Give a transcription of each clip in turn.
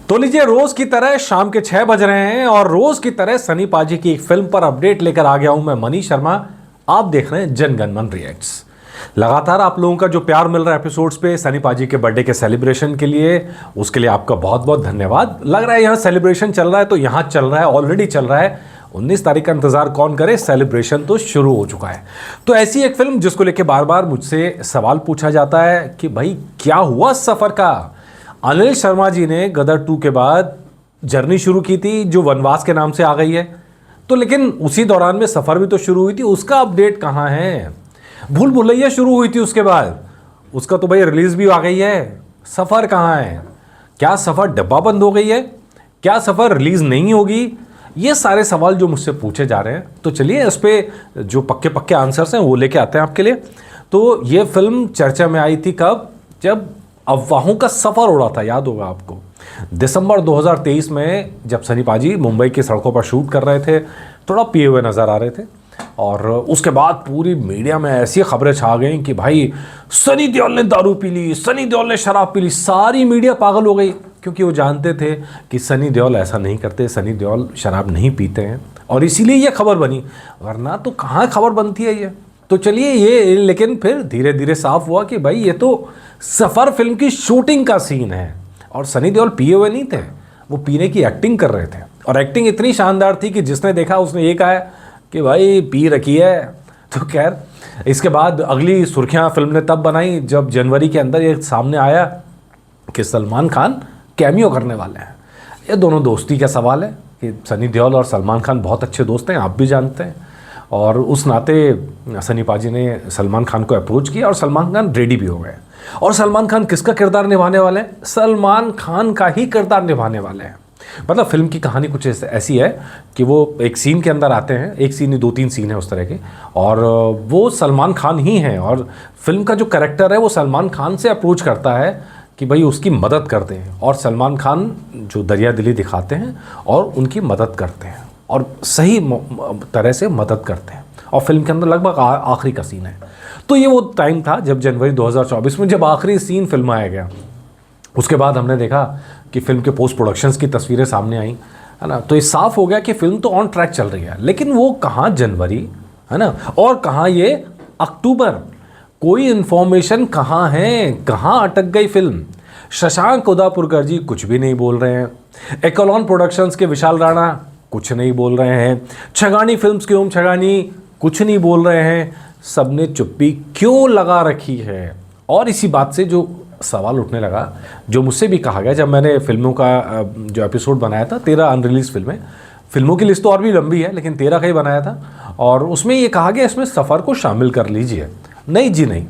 तो लीजिए, रोज की तरह शाम के 6 बज रहे हैं और रोज की तरह सनी पाजी की एक फिल्म पर अपडेट लेकर आ गया हूं मैं मनीष शर्मा। आप देख रहे हैं जनगण मन रिएक्ट्स। लगातार आप लोगों का जो प्यार मिल रहा है एपिसोड्स पे सनी पाजी के बर्थडे के सेलिब्रेशन के लिए, उसके लिए आपका बहुत बहुत धन्यवाद। लग रहा है यहाँ सेलिब्रेशन चल रहा है तो यहाँ चल रहा है, ऑलरेडी चल रहा है। 19 तारीख का इंतजार कौन करे, सेलिब्रेशन तो शुरू हो चुका है। तो ऐसी एक फिल्म जिसको लेकर बार बार मुझसे सवाल पूछा जाता है कि भाई क्या हुआ सफर का। अनिल शर्मा जी ने गदर 2 के बाद जर्नी शुरू की थी जो वनवास के नाम से आ गई है, तो लेकिन उसी दौरान में सफ़र भी तो शुरू हुई थी, उसका अपडेट कहाँ है। भूल भुलैया शुरू हुई थी उसके बाद, उसका तो भाई रिलीज़ भी आ गई है, सफ़र कहाँ है। क्या सफ़र डब्बा बंद हो गई है, क्या सफ़र रिलीज़ नहीं होगी। ये सारे सवाल जो मुझसे पूछे जा रहे हैं, तो चलिए इस पर जो पक्के पक्के आंसर्स हैं वो लेके आते हैं आपके लिए। तो ये फिल्म चर्चा में आई थी कब, जब अफवाहों का सफ़र उड़ा था, याद होगा आपको। दिसंबर 2023 में जब सनी पाजी मुंबई की सड़कों पर शूट कर रहे थे, थोड़ा पिए हुए नज़र आ रहे थे, और उसके बाद पूरी मीडिया में ऐसी खबरें छा गई कि भाई सनी देओल ने दारू पी ली, सनी देओल ने शराब पी ली। सारी मीडिया पागल हो गई क्योंकि वो जानते थे कि सनी देओल ऐसा नहीं करते, सनी देओल शराब नहीं पीते हैं, और इसीलिए ये खबर बनी, वरना तो कहाँ खबर बनती है ये। तो चलिए ये, लेकिन फिर धीरे धीरे साफ हुआ कि भाई ये तो सफ़र फिल्म की शूटिंग का सीन है, और सनी देओल पिए हुए नहीं थे, वो पीने की एक्टिंग कर रहे थे, और एक्टिंग इतनी शानदार थी कि जिसने देखा उसने ये कहा कि भाई पी रखी है। तो खैर, इसके बाद अगली सुर्खियाँ फिल्म ने तब बनाई जब जनवरी के अंदर ये सामने आया कि सलमान खान कैमियो करने वाले हैं। ये दोनों दोस्ती का सवाल है कि सनी देओल और सलमान खान बहुत अच्छे दोस्त हैं, आप भी जानते हैं, और उस नाते सनी पाजी ने सलमान खान को अप्रोच किया और सलमान खान रेडी भी हो गए। और सलमान खान किसका किरदार निभाने वाले हैं? सलमान खान का ही किरदार निभाने वाले हैं। मतलब फिल्म की कहानी कुछ ऐसी है कि वो एक सीन के अंदर आते हैं, एक सीन नहीं 2-3 सीन है उस तरह के, और वो सलमान खान ही हैं, और फिल्म का जो कैरेक्टर है वो सलमान खान से अप्रोच करता है कि भाई उसकी मदद करते हैं, और सलमान खान जो दरिया दिली दिखाते हैं और उनकी मदद करते हैं, और सही तरह से मदद करते हैं, और फिल्म के अंदर लगभग आखिरी का सीन है। तो ये वो टाइम था जब जनवरी 2024 में जब आखिरी सीन फिल्माया गया। उसके बाद हमने देखा कि फिल्म के पोस्ट प्रोडक्शंस की तस्वीरें सामने आई, है ना। तो ये साफ़ हो गया कि फिल्म तो ऑन ट्रैक चल रही है, लेकिन वो कहाँ जनवरी, है ना, और कहाँ ये अक्टूबर, कोई इन्फॉर्मेशन कहाँ है, कहाँ अटक गई फिल्म। शशांक उदापुरकर जी कुछ भी नहीं बोल रहे हैं, एकलॉन प्रोडक्शंस के विशाल राणा कुछ नहीं बोल रहे हैं, छगानी फिल्म्स के ओम छगानी कुछ नहीं बोल रहे हैं। सबने चुप्पी क्यों लगा रखी है? और इसी बात से जो सवाल उठने लगा, जो मुझसे भी कहा गया जब मैंने फिल्मों का जो एपिसोड बनाया था, 13 अनरिलीज फिल्मों की लिस्ट तो और भी लंबी है, लेकिन 13 का ही बनाया था, और उसमें ये कहा गया इसमें सफ़र को शामिल कर लीजिए। नहीं जी नहीं,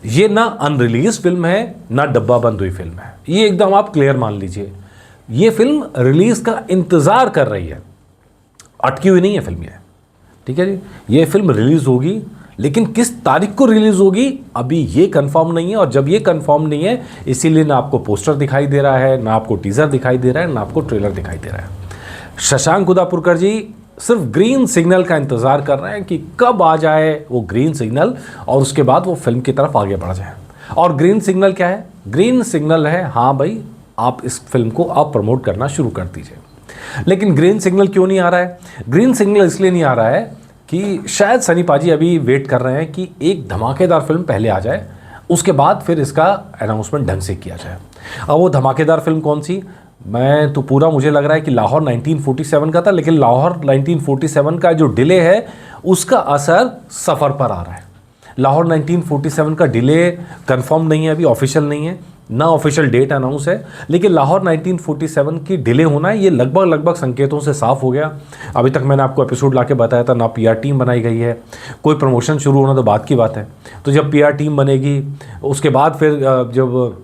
ये ना अनरिलीज फिल्म है ना डब्बा बंद हुई फिल्म है, ये एकदम आप क्लियर मान लीजिए। ये फिल्म रिलीज़ का इंतज़ार कर रही है, अटकी हुई नहीं है फिल्म ये, ठीक है जी। ये फिल्म रिलीज़ होगी, लेकिन किस तारीख को रिलीज़ होगी अभी ये कंफर्म नहीं है, और जब ये कंफर्म नहीं है इसीलिए ना आपको पोस्टर दिखाई दे रहा है, ना आपको टीज़र दिखाई दे रहा है, ना आपको ट्रेलर दिखाई दे रहा है। शशांक उदापुरकर जी सिर्फ ग्रीन सिग्नल का इंतज़ार कर रहे हैं कि कब आ जाए वो ग्रीन सिग्नल, और उसके बाद वो फिल्म की तरफ आगे बढ़ जाए। और ग्रीन सिग्नल क्या है? ग्रीन सिग्नल है, हाँ भाई आप इस फिल्म को आप प्रमोट करना शुरू कर दीजिए। लेकिन ग्रीन सिग्नल क्यों नहीं आ रहा है? ग्रीन सिग्नल इसलिए नहीं आ रहा है कि शायद सनी पाजी अभी वेट कर रहे हैं कि एक धमाकेदार फिल्म पहले आ जाए, उसके बाद फिर इसका अनाउंसमेंट ढंग से किया जाए। अब वो धमाकेदार फिल्म कौन सी? मैं तो पूरा मुझे लग रहा है कि लाहौर 1947 का था, लेकिन लाहौर 1947 का जो डिले है उसका असर सफ़र पर आ रहा है। लाहौर 1947 का डिले कंफर्म नहीं है, अभी ऑफिशियल नहीं है, ना ऑफिशियल डेट अनाउंस है, लेकिन लाहौर 1947 की डिले होना है ये लगभग संकेतों से साफ हो गया। अभी तक मैंने आपको एपिसोड लाके बताया था, ना पीआर टीम बनाई गई है, कोई प्रमोशन शुरू होना तो बात की बात है। तो जब पीआर टीम बनेगी उसके बाद फिर जब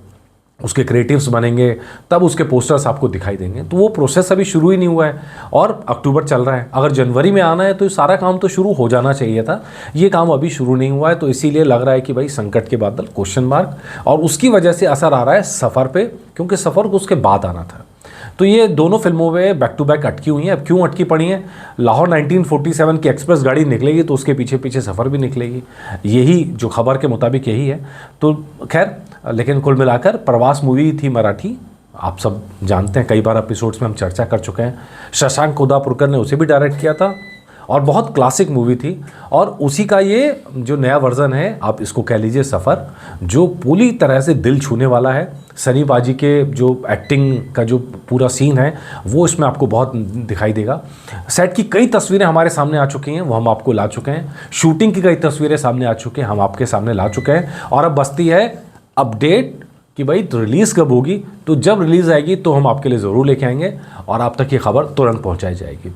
उसके क्रिएटिव्स बनेंगे तब उसके पोस्टर्स आपको दिखाई देंगे। तो वो प्रोसेस अभी शुरू ही नहीं हुआ है, और अक्टूबर चल रहा है। अगर जनवरी में आना है तो सारा काम तो शुरू हो जाना चाहिए था, ये काम अभी शुरू नहीं हुआ है। तो इसीलिए लग रहा है कि भाई संकट के बादल, क्वेश्चन मार्क, और उसकी वजह से असर आ रहा है सफ़र पे, क्योंकि सफ़र को उसके बाद आना था। तो ये दोनों फिल्मों में बैक टू बैक अटकी हुई हैं। अब क्यों अटकी पड़ी हैं? लाहौर 1947 की एक्सप्रेस गाड़ी निकलेगी तो उसके पीछे पीछे सफ़र भी निकलेगी, यही जो खबर के मुताबिक यही है। तो खैर, लेकिन कुल मिलाकर प्रवास मूवी थी मराठी, आप सब जानते हैं, कई बार एपिसोड्स में हम चर्चा कर चुके हैं। शशांक उदापुरकर ने उसे भी डायरेक्ट किया था और बहुत क्लासिक मूवी थी। और उसी का ये जो नया वर्जन है, आप इसको कह लीजिए सफ़र, जो पूरी तरह से दिल छूने वाला है। सनी पाजी के जो एक्टिंग का जो पूरा सीन है वो इसमें आपको बहुत दिखाई देगा। सेट की कई तस्वीरें हमारे सामने आ चुकी हैं, वो हम आपको ला चुके हैं। शूटिंग की कई तस्वीरें सामने आ चुकी हैं, हम आपके सामने ला चुके हैं। और अब बसती है अपडेट कि भाई रिलीज़ कब होगी। तो जब रिलीज़ आएगी तो हम आपके लिए ज़रूर लेके आएंगे और आप तक ये खबर तुरंत पहुंचाई जाएगी।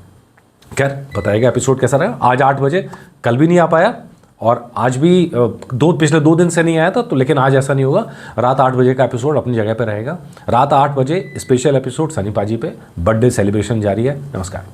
खैर, बताएगा एपिसोड कैसा रहा। आज 8 बजे, कल भी नहीं आ पाया और आज भी पिछले 2 दिन से नहीं आया था, तो लेकिन आज ऐसा नहीं होगा। रात 8 बजे का एपिसोड अपनी जगह पे रहेगा। रात 8 बजे स्पेशल एपिसोड सनी पाजी पे, बर्थडे सेलिब्रेशन जारी है। नमस्कार।